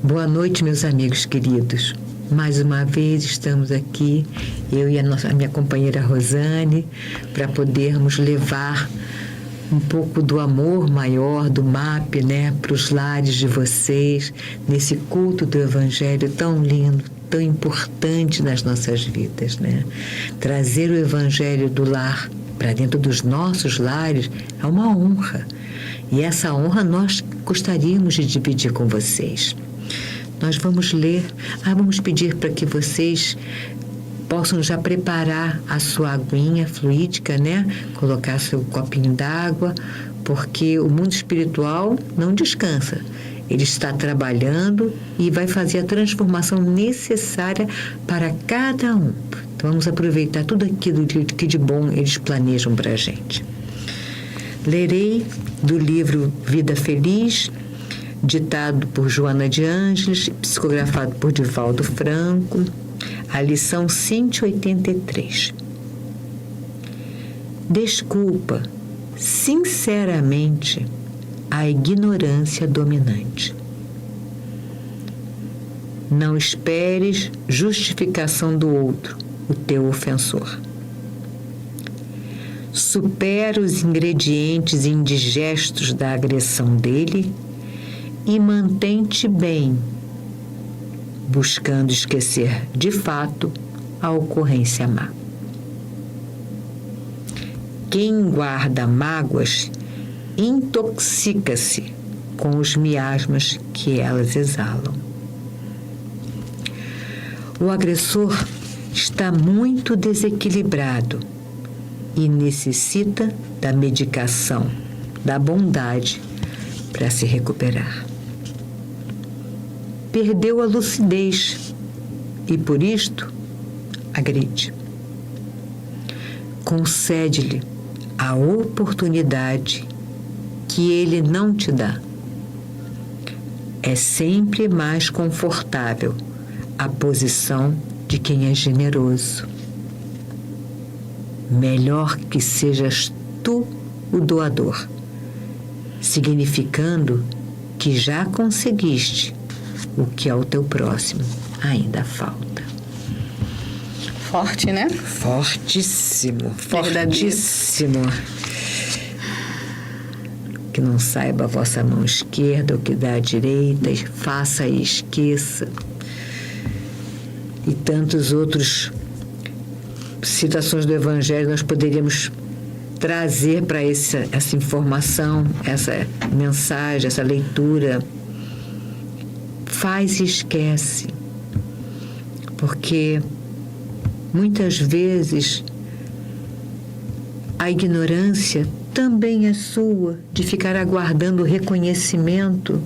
Boa noite, meus amigos queridos. Mais uma vez estamos aqui, eu e a minha companheira Rosane, para podermos levar um pouco do amor maior do MAP, né, para os lares de vocês, nesse culto do Evangelho tão lindo, tão importante nas nossas vidas, né? Trazer o Evangelho do lar para dentro dos nossos lares é uma honra. E essa honra nós gostaríamos de dividir com vocês. Nós vamos ler, vamos pedir para que vocês possam já preparar a sua aguinha fluídica, né? Colocar seu copinho d'água, porque o mundo espiritual não descansa. Ele está trabalhando e vai fazer a transformação necessária para cada um. Então vamos aproveitar tudo aquilo que de bom eles planejam para a gente. Lerei do livro Vida Feliz, ditado por Joana de Ângeles, psicografado por Divaldo Franco, a lição 183. Desculpa, sinceramente, a ignorância dominante. Não esperes justificação do outro, o teu ofensor. Supera os ingredientes indigestos da agressão dele e mantém-te bem, buscando esquecer de fato a ocorrência má. Quem guarda mágoas intoxica-se com os miasmas que elas exalam. O agressor está muito desequilibrado e necessita da medicação, da bondade para se recuperar. Perdeu a lucidez e, por isto, agride. Concede-lhe a oportunidade que ele não te dá. É sempre mais confortável a posição de quem é generoso. Melhor que sejas tu o doador, significando que já conseguiste o que ao teu próximo ainda falta. Forte, né? Fortíssimo, fortíssimo. Que não saiba a vossa mão esquerda o que dá à direita, faça e esqueça. E tantos outros citações do Evangelho nós poderíamos trazer para essa informação, essa mensagem, essa leitura. Faz e esquece, porque muitas vezes a ignorância também é sua de ficar aguardando o reconhecimento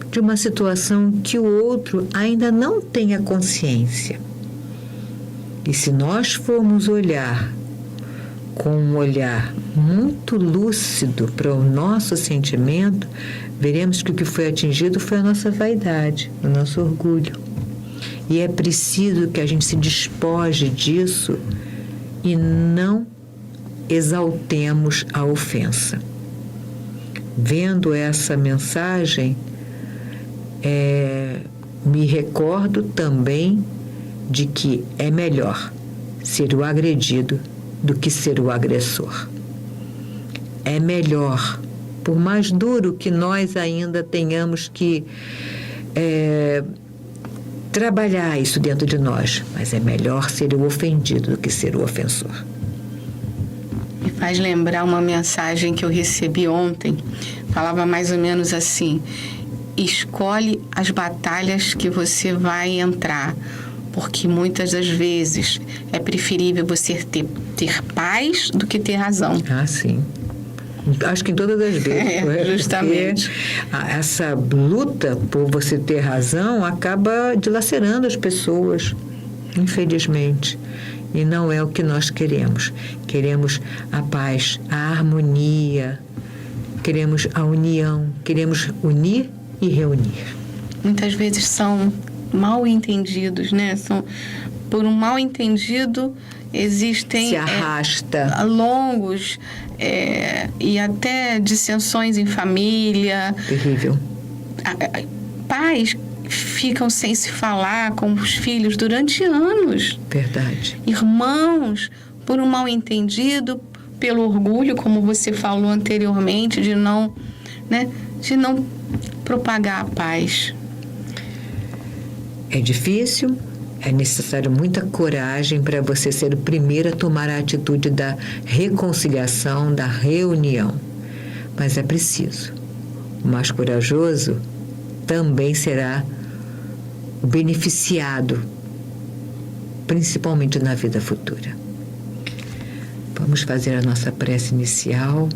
de uma situação que o outro ainda não tem a consciência. E se nós formos olhar com um olhar muito lúcido para o nosso sentimento, veremos que o que foi atingido foi a nossa vaidade, o nosso orgulho. E é preciso que a gente se despoje disso e não exaltemos a ofensa. Vendo essa mensagem, me recordo também de que é melhor ser o agredido do que ser o agressor. É melhor, por mais duro que nós ainda tenhamos que trabalhar isso dentro de nós, mas é melhor ser o ofendido do que ser o ofensor. Me faz lembrar uma mensagem que eu recebi ontem. Falava mais ou menos assim: escolhe as batalhas que você vai entrar, porque muitas das vezes é preferível você ter paz do que ter razão. Ah, sim. Acho que em todas as vezes. Justamente. Essa luta por você ter razão acaba dilacerando as pessoas, infelizmente. E não é o que nós queremos. Queremos a paz, a harmonia, queremos a união, queremos unir e reunir. Muitas vezes são mal entendidos, né? Por um mal entendido existem se arrasta longos e até dissensões em família. Terrível. Pais ficam sem se falar com os filhos durante anos. Verdade. Irmãos, por um mal-entendido, pelo orgulho, como você falou anteriormente, de não propagar a paz. É difícil, é necessário muita coragem para você ser o primeiro a tomar a atitude da reconciliação, da reunião. Mas é preciso. O mais corajoso também será o beneficiado, principalmente na vida futura. Vamos fazer a nossa prece inicial,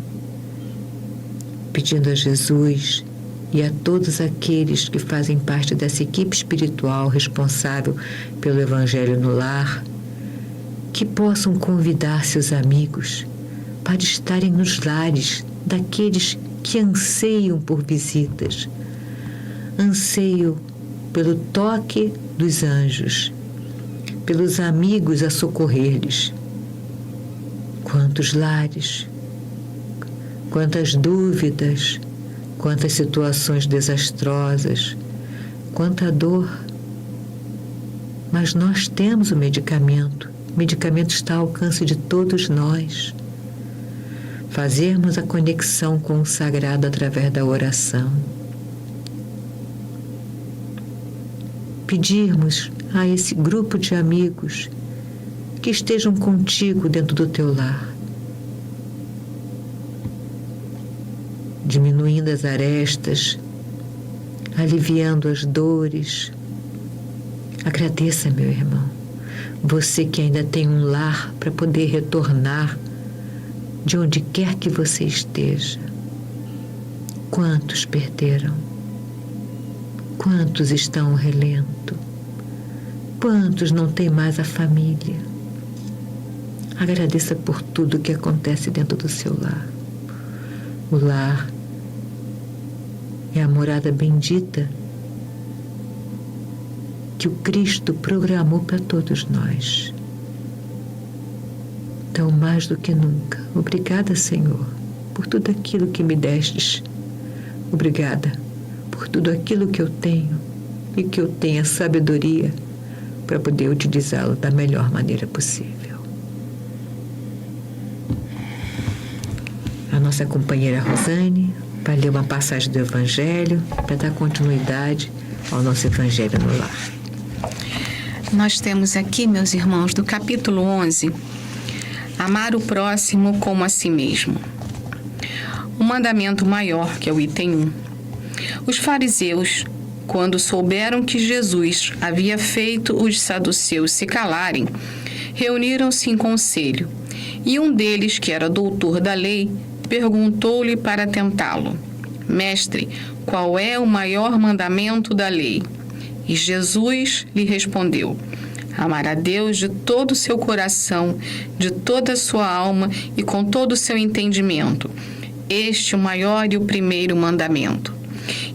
pedindo a Jesus e a todos aqueles que fazem parte dessa equipe espiritual responsável pelo Evangelho no Lar, que possam convidar seus amigos para estarem nos lares daqueles que anseiam por visitas, anseio pelo toque dos anjos, pelos amigos a socorrer-lhes. Quantos lares, quantas dúvidas, quantas situações desastrosas, quanta dor. Mas nós temos o medicamento está ao alcance de todos nós. Fazermos a conexão com o sagrado através da oração. Pedirmos a esse grupo de amigos que estejam contigo dentro do teu lar, diminuindo as arestas, aliviando as dores. Agradeça, meu irmão, você que ainda tem um lar para poder retornar de onde quer que você esteja. Quantos perderam? Quantos estão ao relento? Quantos não têm mais a família? Agradeça por tudo que acontece dentro do seu lar. O lar é a morada bendita que o Cristo programou para todos nós. Então, mais do que nunca, obrigada, Senhor, por tudo aquilo que me destes. Obrigada por tudo aquilo que eu tenho e que eu tenha sabedoria para poder utilizá-lo da melhor maneira possível. A nossa companheira Rosane vai ler uma passagem do Evangelho para dar continuidade ao nosso Evangelho no Lar. Nós temos aqui, meus irmãos, do capítulo 11, amar o próximo como a si mesmo. Um mandamento maior, que é o item 1. Os fariseus, quando souberam que Jesus havia feito os saduceus se calarem, reuniram-se em conselho, e um deles, que era doutor da lei, perguntou-lhe para tentá-lo: Mestre, qual é o maior mandamento da lei? E Jesus lhe respondeu: amar a Deus de todo o seu coração, de toda a sua alma e com todo o seu entendimento. Este é o maior e o primeiro mandamento.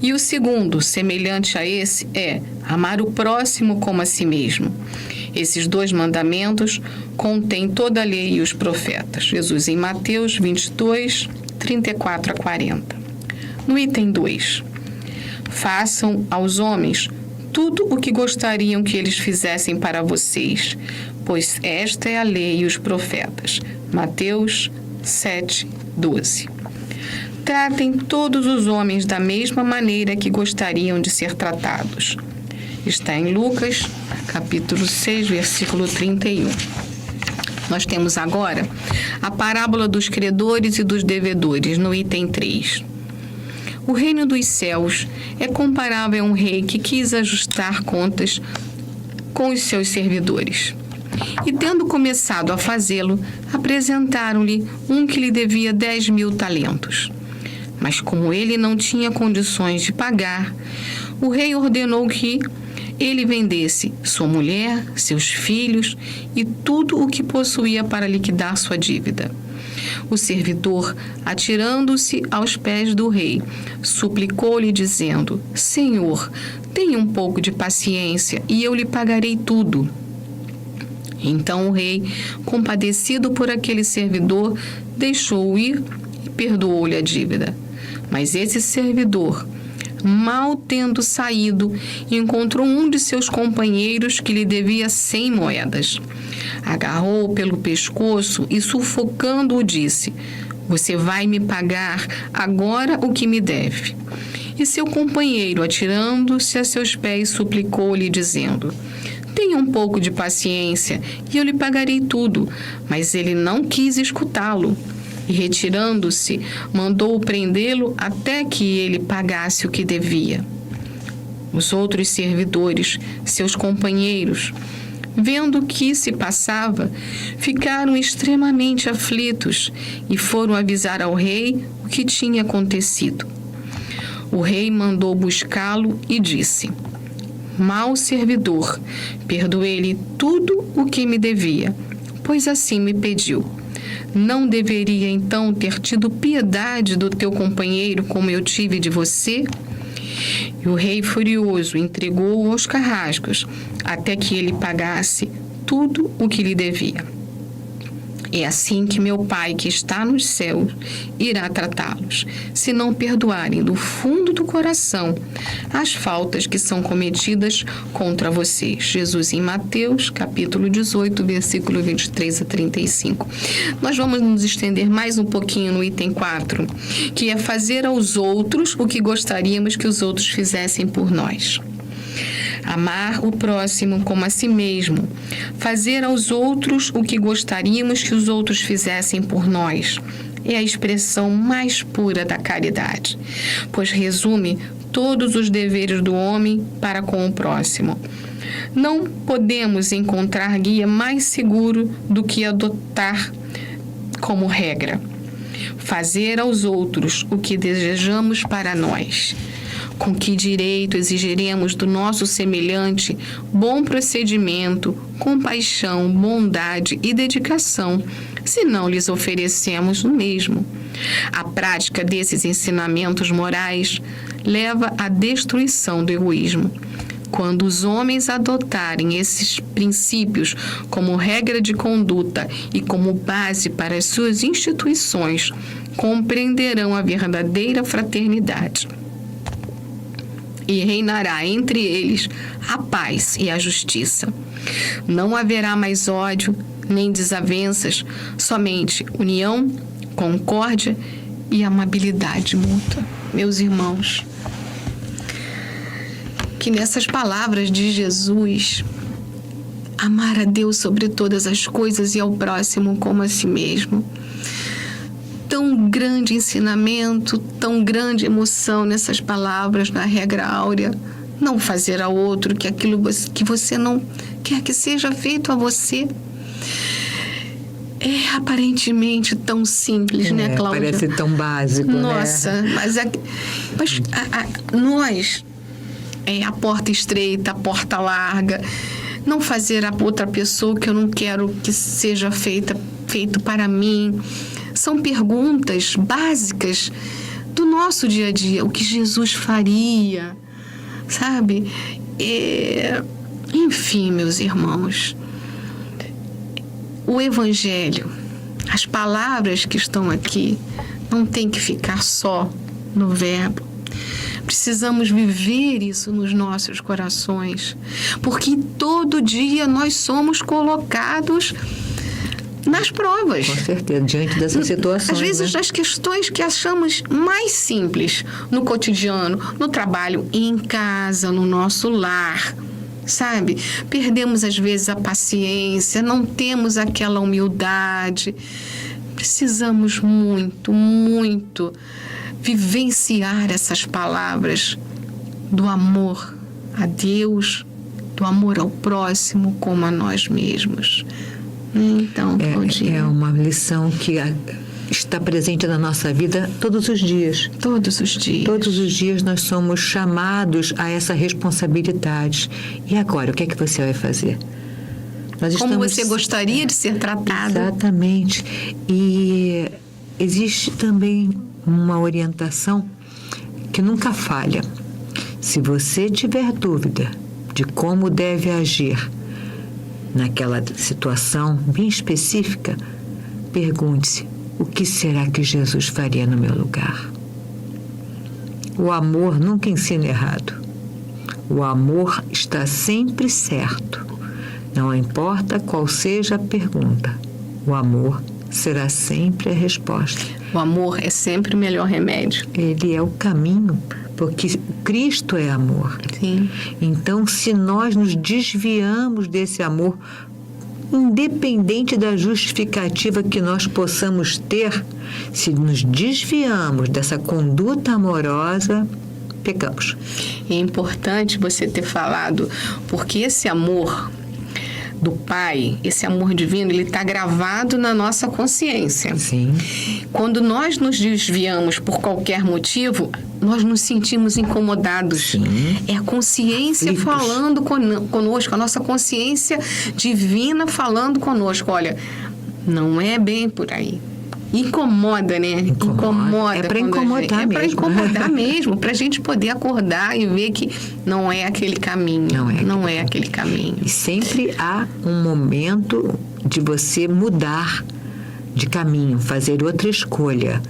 E o segundo, semelhante a esse, é amar o próximo como a si mesmo. Esses dois mandamentos contêm toda a lei e os profetas. Jesus em Mateus 22, 34 a 40. No item 2, façam aos homens tudo o que gostariam que eles fizessem para vocês, pois esta é a lei e os profetas. Mateus 7, 12. Tratem todos os homens da mesma maneira que gostariam de ser tratados. Está em Lucas, capítulo 6, versículo 31. Nós temos agora a parábola dos credores e dos devedores, no item 3. O reino dos céus é comparável a um rei que quis ajustar contas com os seus servidores. E, tendo começado a fazê-lo, apresentaram-lhe um que lhe devia 10.000 talentos. Mas como ele não tinha condições de pagar, o rei ordenou que ele vendesse sua mulher, seus filhos e tudo o que possuía para liquidar sua dívida. O servidor, atirando-se aos pés do rei, suplicou-lhe dizendo: Senhor, tenha um pouco de paciência e eu lhe pagarei tudo. Então o rei, compadecido por aquele servidor, deixou-o ir e perdoou-lhe a dívida. Mas esse servidor, Mal tendo saído, encontrou um de seus companheiros que lhe devia 100 moedas. Agarrou-o pelo pescoço e, sufocando-o, disse: "Você vai me pagar agora o que me deve." E seu companheiro, atirando-se a seus pés, suplicou-lhe, dizendo: "Tenha um pouco de paciência e eu lhe pagarei tudo." Mas ele não quis escutá-lo. E, retirando-se, mandou prendê-lo até que ele pagasse o que devia. Os outros servidores, seus companheiros, vendo o que se passava, ficaram extremamente aflitos e foram avisar ao rei o que tinha acontecido. O rei mandou buscá-lo e disse: "Mau servidor, perdoei-lhe tudo o que me devia, pois assim me pediu. Não deveria então ter tido piedade do teu companheiro como eu tive de você?" E o rei, furioso, entregou-o aos carrascos até que ele pagasse tudo o que lhe devia. É assim que meu Pai, que está nos céus, irá tratá-los, se não perdoarem do fundo do coração as faltas que são cometidas contra vocês. Jesus em Mateus, capítulo 18, versículo 23 a 35. Nós vamos nos estender mais um pouquinho no item 4, que é fazer aos outros o que gostaríamos que os outros fizessem por nós. Amar o próximo como a si mesmo. Fazer aos outros o que gostaríamos que os outros fizessem por nós. É a expressão mais pura da caridade, pois resume todos os deveres do homem para com o próximo. Não podemos encontrar guia mais seguro do que adotar como regra: fazer aos outros o que desejamos para nós. Com que direito exigiremos do nosso semelhante bom procedimento, compaixão, bondade e dedicação, se não lhes oferecemos o mesmo? A prática desses ensinamentos morais leva à destruição do egoísmo. Quando os homens adotarem esses princípios como regra de conduta e como base para as suas instituições, compreenderão a verdadeira fraternidade. E reinará entre eles a paz e a justiça. Não haverá mais ódio, nem desavenças, somente união, concórdia e amabilidade mútua. Meus irmãos, que nessas palavras de Jesus, amar a Deus sobre todas as coisas e ao próximo como a si mesmo, tão grande ensinamento, tão grande emoção nessas palavras, na regra áurea: não fazer ao outro que aquilo que você não quer que seja feito a você. É aparentemente tão simples, né, Cláudia? Parece tão básico, Nossa, né? mas nós, a porta estreita, a porta larga, não fazer a outra pessoa que eu não quero que seja feito para mim. São perguntas básicas do nosso dia a dia. O que Jesus faria, sabe? Enfim, meus irmãos, o Evangelho, as palavras que estão aqui, não tem que ficar só no verbo. Precisamos viver isso nos nossos corações, porque todo dia nós somos colocados nas provas. Com certeza, diante dessas situações. Às vezes, né? as questões que achamos mais simples no cotidiano, no trabalho, em casa, no nosso lar, sabe? Perdemos, às vezes, a paciência, não temos aquela humildade. Precisamos muito, muito vivenciar essas palavras do amor a Deus, do amor ao próximo como a nós mesmos. Então, é uma lição que está presente na nossa vida todos os dias. Todos os dias. Todos os dias nós somos chamados a essa responsabilidade. E agora, o que é que você vai fazer? Como você gostaria de ser tratado? Exatamente. E existe também uma orientação que nunca falha. Se você tiver dúvida de como deve agir naquela situação bem específica, pergunte-se: o que será que Jesus faria no meu lugar? O amor nunca ensina errado. O amor está sempre certo. Não importa qual seja a pergunta, o amor será sempre a resposta. O amor é sempre o melhor remédio. Ele é o caminho, porque Cristo é amor. Sim. Então, se nós nos desviamos desse amor, independente da justificativa que nós possamos ter, se nos desviamos dessa conduta amorosa, pecamos. É importante você ter falado, porque esse amor do Pai, esse amor divino, ele está gravado na nossa consciência. Sim. Quando nós nos desviamos por qualquer motivo, nós nos sentimos incomodados. Sim. É a consciência Aflitos. falando conosco, a nossa consciência divina falando conosco. Olha, não é bem por aí. Incomoda, né? Incomoda. É para quando incomodar é para mesmo. incomodar mesmo, para a gente poder acordar e ver que não é aquele caminho. Não é aquele caminho. E sempre há um momento de você mudar de caminho, fazer outra escolha.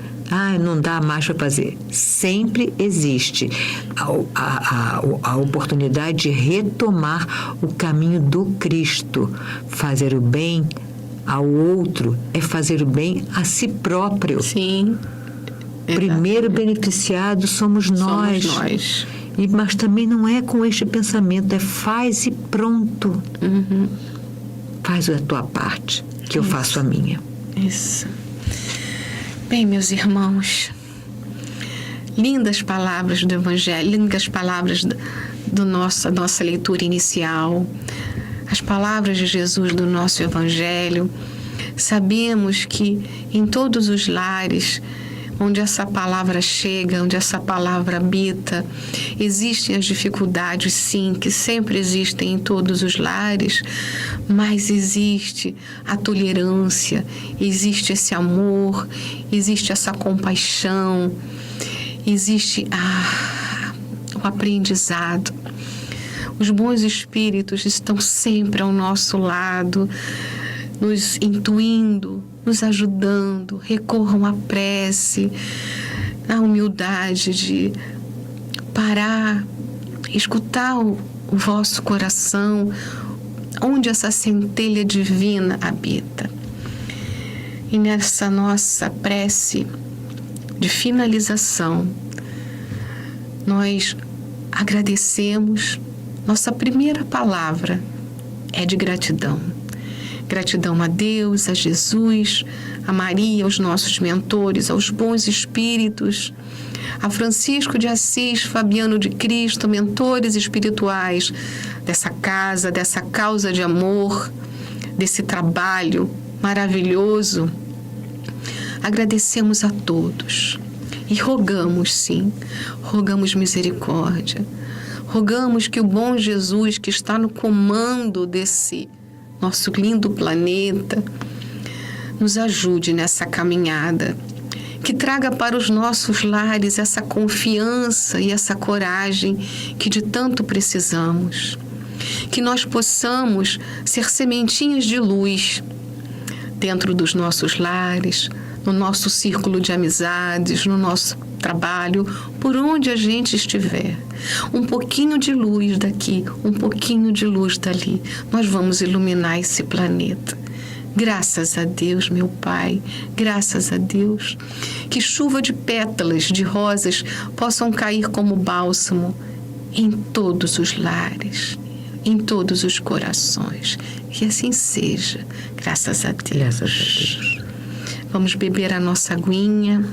Não dá mais para fazer. Sempre existe a oportunidade de retomar o caminho do Cristo. Fazer o bem ao outro é fazer o bem a si próprio. Sim. Primeiro beneficiado somos nós. Somos nós. Mas também não é com este pensamento, é faz e pronto. Uhum. Faz a tua parte, que eu faço a minha. Isso. Bem, meus irmãos, lindas palavras do Evangelho, lindas palavras da nossa leitura inicial, as palavras de Jesus do nosso Evangelho. Sabemos que em todos os lares onde essa palavra chega, onde essa palavra habita, existem as dificuldades, sim, que sempre existem em todos os lares, mas existe a tolerância, existe esse amor, existe essa compaixão, existe o aprendizado. Os bons espíritos estão sempre ao nosso lado, nos intuindo, nos ajudando. Recorram à prece, à humildade de parar, escutar o vosso coração, onde essa centelha divina habita. E nessa nossa prece de finalização, nós agradecemos. Nossa primeira palavra é de gratidão. Gratidão a Deus, a Jesus, a Maria, aos nossos mentores, aos bons espíritos, a Francisco de Assis, Fabiano de Cristo, mentores espirituais dessa casa, dessa causa de amor, desse trabalho maravilhoso. Agradecemos a todos e rogamos, sim, rogamos misericórdia. Rogamos que o bom Jesus, que está no comando desse nosso lindo planeta, nos ajude nessa caminhada, que traga para os nossos lares essa confiança e essa coragem que de tanto precisamos. Que nós possamos ser sementinhas de luz dentro dos nossos lares, no nosso círculo de amizades, no nosso trabalho, por onde a gente estiver. Um pouquinho de luz daqui, um pouquinho de luz dali. Nós vamos iluminar esse planeta. Graças a Deus, meu Pai, graças a Deus. Que chuva de pétalas de rosas possam cair como bálsamo em todos os lares, em todos os corações. Que assim seja. Graças a Deus. Graças a Deus. Vamos beber a nossa aguinha,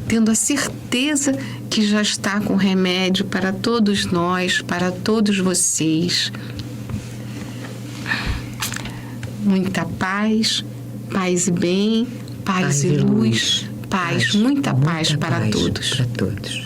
tendo a certeza que já está com remédio para todos nós, para todos vocês. Muita paz, paz e bem, paz e luz, paz, muita paz para todos. Para todos.